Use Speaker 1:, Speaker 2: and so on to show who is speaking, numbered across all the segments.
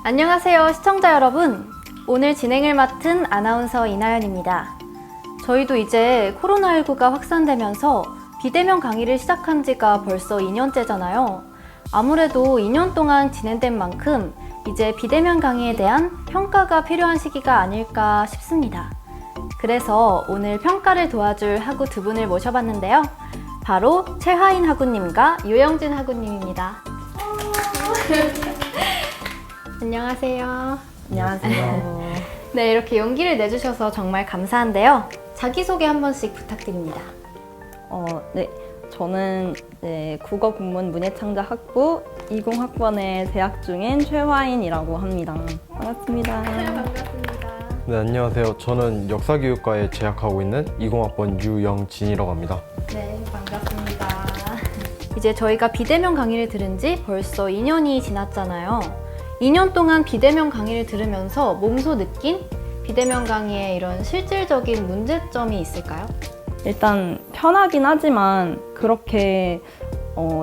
Speaker 1: 안녕하세요, 시청자 여러분. 오늘 진행을 맡은 아나운서 이나연입니다. 저희도 이제 코로나19가 확산되면서 비대면 강의를 시작한 지가 벌써 2년째잖아요. 아무래도 2년 동안 진행된 만큼 이제 비대면 강의에 대한 평가가 필요한 시기가 아닐까 싶습니다. 그래서 오늘 평가를 도와줄 학우 두 분을 모셔봤는데요. 바로 최하인 학우님과 유영진 학우님입니다. 안녕하세요.
Speaker 2: 안녕하세요.
Speaker 1: 네, 이렇게 용기를 내주셔서 정말 감사한데요. 자기소개 한 번씩 부탁드립니다.
Speaker 2: 네. 저는 국어 국문 문예창작 학부 20학번에 재학 중인 최화인이라고 합니다. 반갑습니다.
Speaker 1: 반갑습니다.
Speaker 3: 네, 안녕하세요. 저는 역사교육과에 재학하고 있는 20학번 유영진이라고 합니다.
Speaker 1: 네, 반갑습니다. 이제 저희가 비대면 강의를 들은 지 벌써 2년이 지났잖아요. 2년 동안 비대면 강의를 들으면서 몸소 느낀 비대면 강의의 이런 실질적인 문제점이 있을까요?
Speaker 2: 일단 편하긴 하지만 그렇게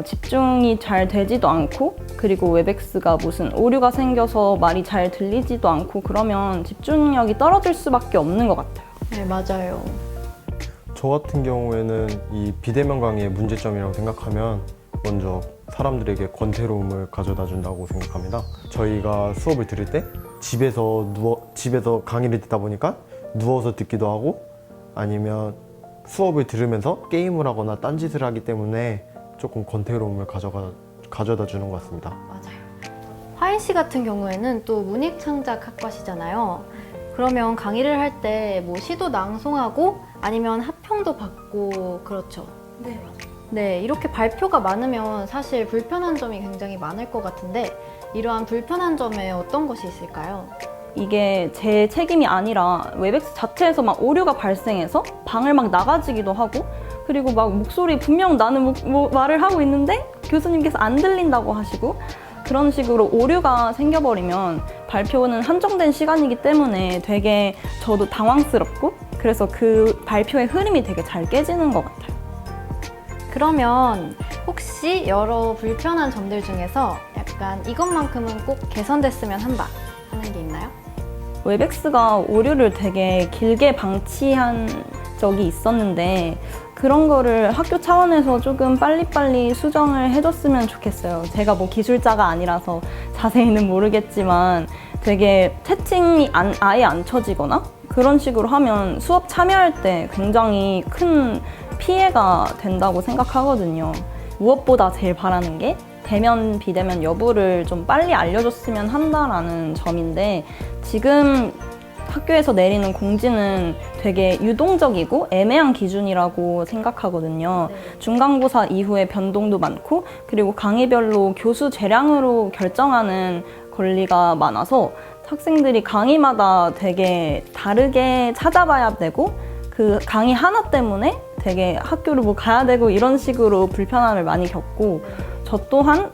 Speaker 2: 집중이 잘 되지도 않고, 그리고 웹엑스가 무슨 오류가 생겨서 말이 잘 들리지도 않고 그러면 집중력이 떨어질 수밖에 없는 것 같아요.
Speaker 1: 네, 맞아요.
Speaker 3: 저 같은 경우에는 이 비대면 강의의 문제점이라고 생각하면 먼저 사람들에게 권태로움을 가져다 준다고 생각합니다. 저희가 수업을 들을 때 집에서 강의를 듣다 보니까 누워서 듣기도 하고, 아니면 수업을 들으면서 게임을 하거나 딴짓을 하기 때문에 조금 권태로움을 가져다 주는 것 같습니다.
Speaker 1: 맞아요. 화인 씨 같은 경우에는 또 문익창작 학과시잖아요. 그러면 강의를 할 때 뭐 시도 낭송하고 아니면 합평도 받고 그렇죠?
Speaker 2: 네, 맞아요.
Speaker 1: 네, 이렇게 발표가 많으면 사실 불편한 점이 굉장히 많을 것 같은데 이러한 불편한 점에 어떤 것이 있을까요?
Speaker 2: 이게 제 책임이 아니라 웹엑스 자체에서 막 오류가 발생해서 방을 막 나가지기도 하고, 그리고 막 목소리 분명 나는 말을 하고 있는데 교수님께서 안 들린다고 하시고, 그런 식으로 오류가 생겨버리면 발표는 한정된 시간이기 때문에 되게 저도 당황스럽고, 그래서 그 발표의 흐름이 되게 잘 깨지는 것 같아요.
Speaker 1: 그러면 혹시 여러 불편한 점들 중에서 약간 이것만큼은 꼭 개선됐으면 한다 하는 게 있나요?
Speaker 2: 웹엑스가 오류를 되게 길게 방치한 적이 있었는데 그런 거를 학교 차원에서 조금 빨리빨리 수정을 해줬으면 좋겠어요. 제가 뭐 기술자가 아니라서 자세히는 모르겠지만 되게 채팅이 아예 안 쳐지거나 그런 식으로 하면 수업 참여할 때 굉장히 큰 피해가 된다고 생각하거든요. 무엇보다 제일 바라는 게 대면, 비대면 여부를 좀 빨리 알려줬으면 한다라는 점인데, 지금 학교에서 내리는 공지는 되게 유동적이고 애매한 기준이라고 생각하거든요. 중간고사 이후에 변동도 많고, 그리고 강의별로 교수 재량으로 결정하는 권리가 많아서 학생들이 강의마다 되게 다르게 찾아봐야 되고, 그 강의 하나 때문에 되게 학교를 뭐 가야 되고 이런 식으로 불편함을 많이 겪고, 저 또한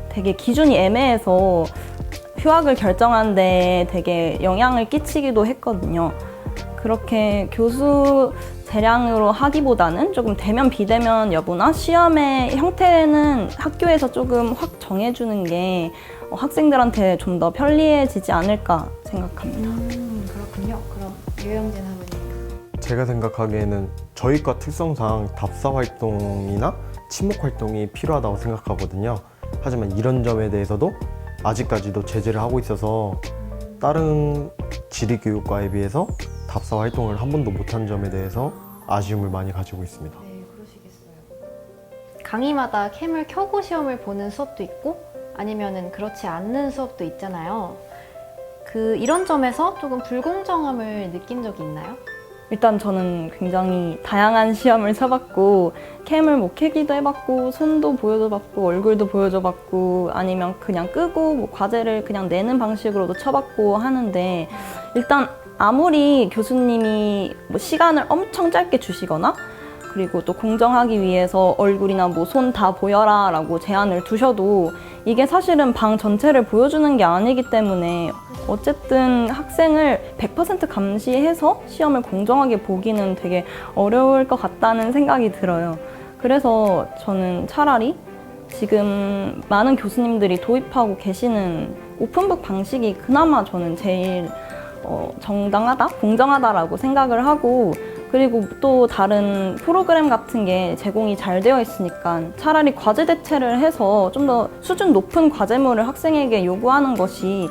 Speaker 2: 되게 기준이 애매해서 휴학을 결정한 데 되게 영향을 끼치기도 했거든요. 그렇게 교수 재량으로 하기보다는 조금 대면 비대면 여부나 시험의 형태는 학교에서 조금 확 정해주는 게 학생들한테 좀 더 편리해지지 않을까 생각합니다.
Speaker 1: 그렇군요. 그럼 유영진 학우님.
Speaker 3: 제가 생각하기에는 저희과 특성상 답사 활동이나 친목 활동이 필요하다고 생각하거든요. 하지만 이런 점에 대해서도 아직까지도 제재를 하고 있어서 다른 지리교육과에 비해서 답사 활동을 한 번도 못한 점에 대해서 아쉬움을 많이 가지고 있습니다.
Speaker 1: 네, 그러시겠어요. 강의마다 캠을 켜고 시험을 보는 수업도 있고 아니면은 그렇지 않는 수업도 있잖아요. 이런 점에서 조금 불공정함을 느낀 적이 있나요?
Speaker 2: 일단 저는 굉장히 다양한 시험을 쳐봤고, 캠을 뭐 켜기도 해봤고, 손도 보여줘봤고, 얼굴도 보여줘봤고, 아니면 그냥 끄고 뭐 과제를 그냥 내는 방식으로도 쳐봤고 하는데, 일단 아무리 교수님이 뭐 시간을 엄청 짧게 주시거나, 그리고 또 공정하기 위해서 얼굴이나 뭐 손 다 보여라 라고 제한을 두셔도 이게 사실은 방 전체를 보여주는 게 아니기 때문에 어쨌든 학생을 100% 감시해서 시험을 공정하게 보기는 되게 어려울 것 같다는 생각이 들어요. 그래서 저는 차라리 지금 많은 교수님들이 도입하고 계시는 오픈북 방식이 그나마 저는 제일 정당하다, 공정하다라고 생각을 하고, 그리고 또 다른 프로그램 같은 게 제공이 잘 되어 있으니까 차라리 과제 대체를 해서 좀 더 수준 높은 과제물을 학생에게 요구하는 것이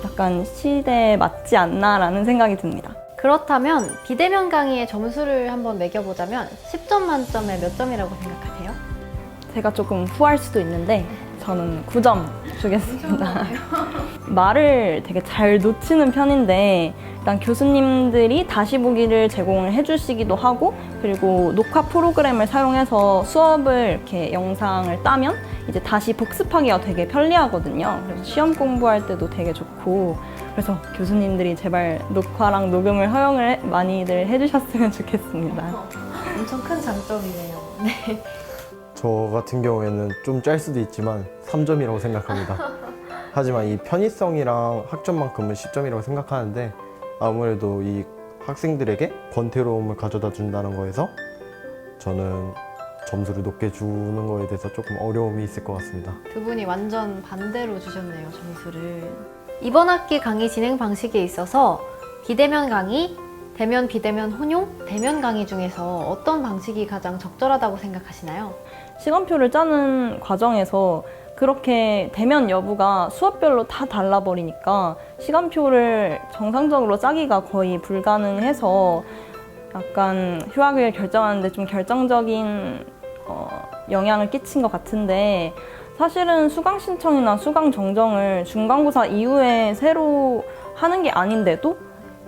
Speaker 2: 약간 시대에 맞지 않나라는 생각이 듭니다.
Speaker 1: 그렇다면 비대면 강의의 점수를 한번 매겨보자면 10점 만점에 몇 점이라고 생각하세요?
Speaker 2: 제가 조금 후할 수도 있는데 저는 9점 주겠습니다. 말을 되게 잘 놓치는 편인데 일단 교수님들이 다시 보기를 제공을 해주시기도 하고, 그리고 녹화 프로그램을 사용해서 수업을 이렇게 영상을 따면 이제 다시 복습하기가 되게 편리하거든요. 그래서 시험 공부할 때도 되게 좋고, 그래서 교수님들이 제발 녹화랑 녹음을 허용을 많이들 해주셨으면 좋겠습니다.
Speaker 1: 엄청 큰 장점이네요. 네.
Speaker 3: 저 같은 경우에는 좀 짤 수도 있지만 3점이라고 생각합니다. 하지만 이 편의성이랑 학점만큼은 10점이라고 생각하는데, 아무래도 이 학생들에게 권태로움을 가져다 준다는 거에서 저는 점수를 높게 주는 거에 대해서 조금 어려움이 있을 것 같습니다.
Speaker 1: 두 분이 완전 반대로 주셨네요, 점수를. 이번 학기 강의 진행 방식에 있어서 비대면 강의, 대면, 비대면 혼용, 대면 강의 중에서 어떤 방식이 가장 적절하다고 생각하시나요?
Speaker 2: 시간표를 짜는 과정에서 그렇게 대면 여부가 수업별로 다 달라버리니까 시간표를 정상적으로 짜기가 거의 불가능해서 약간 휴학을 결정하는데 좀 결정적인 영향을 끼친 것 같은데, 사실은 수강 신청이나 수강 정정을 중간고사 이후에 새로 하는 게 아닌데도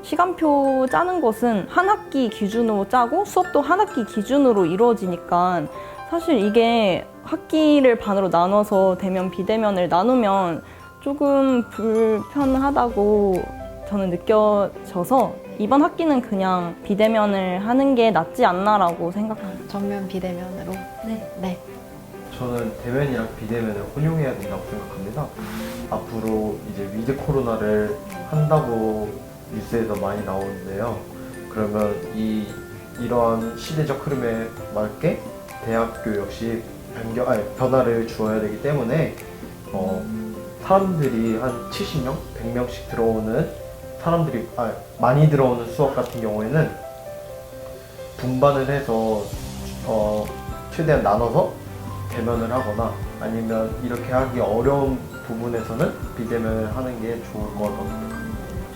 Speaker 2: 시간표 짜는 것은 한 학기 기준으로 짜고 수업도 한 학기 기준으로 이루어지니까 사실 이게 학기를 반으로 나눠서 대면, 비대면을 나누면 조금 불편하다고 저는 느껴져서 이번 학기는 그냥 비대면을 하는 게 낫지 않나라고 생각합니다.
Speaker 1: 전면 비대면으로? 네.
Speaker 3: 저는 대면이랑 비대면을 혼용해야 된다고 생각합니다. 앞으로 이제 위드 코로나를 한다고 뉴스에서 많이 나오는데요. 그러면 이러한 시대적 흐름에 맞게 대학교 역시 변화를 주어야 되기 때문에 사람들이 한 70명, 100명씩 들어오는 사람들이 많이 들어오는 수업 같은 경우에는 분반을 해서 최대한 나눠서 대면을 하거나, 아니면 이렇게 하기 어려운 부분에서는 비대면을 하는 게 좋을 것 같습니다.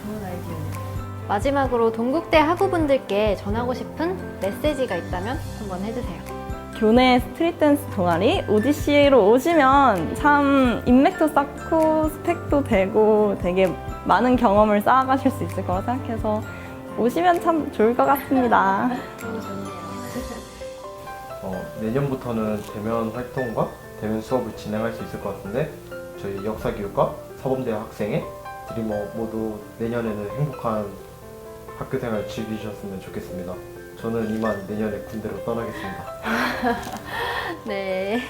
Speaker 1: 좋은 아이디어네요. 마지막으로 동국대 학우분들께 전하고 싶은 메시지가 있다면 한번 해주세요.
Speaker 2: 교내 스트릿 댄스 동아리 ODC로 오시면 참 인맥도 쌓고 스펙도 되고 되게 많은 경험을 쌓아가실 수 있을 거라 생각해서 오시면 참 좋을 것 같습니다.
Speaker 1: 너무 좋네요.
Speaker 3: 내년부터는 대면 활동과 대면 수업을 진행할 수 있을 것 같은데, 저희 역사교육과 사범대학 학생의 드리머 모두 내년에는 행복한 학교생활 즐기셨으면 좋겠습니다. 저는 이만 내년에 군대로 떠나겠습니다.
Speaker 1: 네.